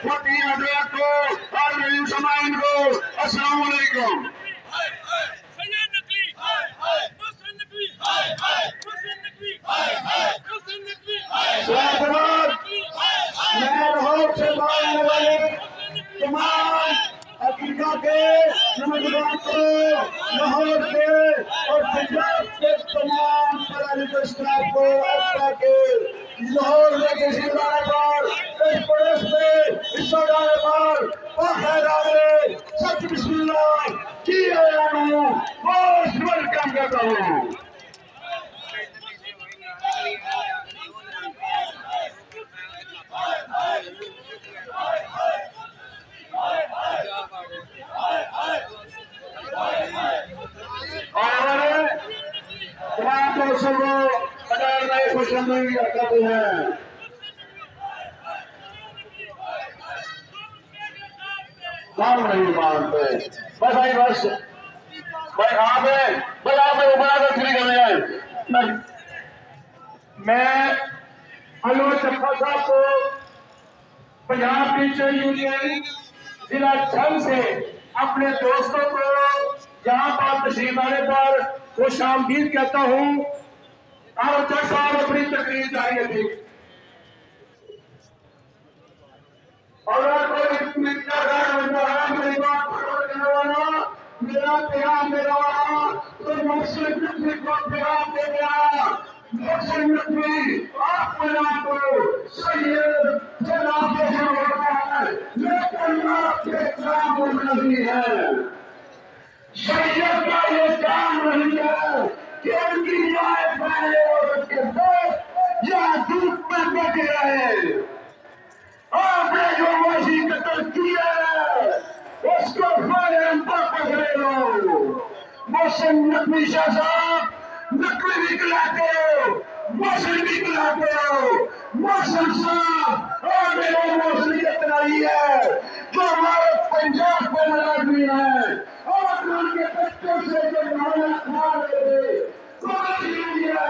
ہوتی حضرات کو اور میری سمائن کو السلام علیکم. میں لاہور سے آنے والے تمام افریقہ کے نمائندگان کو لاہور کے اور پنجاب کے تمام پرائیویٹ اسٹاف کو کے لاہور میں کسی ادارے پر اس پریس میں اس ادارے پر بخیر آگے سچ بسم اللہ کی موسٹ ویلکم کرتا ہوں. تمام دوستوں کو اگر نئے خوش آمدید کرتے ہیں. کام نہیں مانتے بس بھائی بس بھائی آپ اوپر کر فری کرنے آئے. میں انور چپا صاحب کو پنجاب ٹیچر یونین ضلع جھنگ سے اپنے دوستوں کو یہاں پر تشریف آنے پر خوش آمدید کہتا ہوں. اور جج صاحب اپنی تقریر جاری رکھیں. اور کوئی میرا پیغام دے رہا تو محسن نقوی کو پیغام دے گیا. محسن نقوی آپ کو سید جناب ہوتا ہے لیکن آپ کے کام نہیں ہے. شریعت کا یہ کام نہیں ہے کہ ان کی رعایت کرے اور اس کے ساتھ یا دودھ میں بیٹھ رہے. آپ نے جو وحشی قتل کیا ہے اس کو فوراً واپس لے لو. محسن نقوی شاہ صاحب نقوی بھی کلاتے ہو محسن بھی کلاتے ہو. محسن صاحب اور میرے موصلیت رہی ہے جو ہمارے پنجاب کے آدمی ہیں اور ان کے بچوں سے جو محنت کھا رہے تھے کوئی نہیں ہے.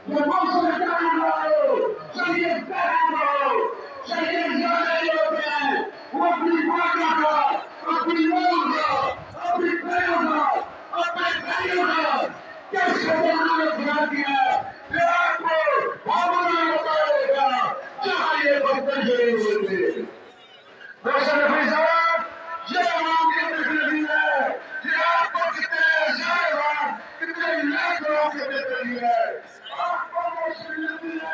یہ محسن کام رہو شریعت کام رہو شریعت زیادہ ہی ہوتے ہیں. وہ اپنی ماں کا اپنی ماں کا اپنی بہنوں کا اپنے بھائیوں کا کیسے بنانا سکھا دیا پھر آپ کو بھاونا بتائے گا جہاں یہ برتن جڑے ہوئے تھے. محسن نقوی صاحب یہ عوام کی تکلیف ہے. یہ آپ کو کتنے زیادہ کتنے لاکھ لوگوں کی تکلیف ہے. آپ کو محسن نقوی ہے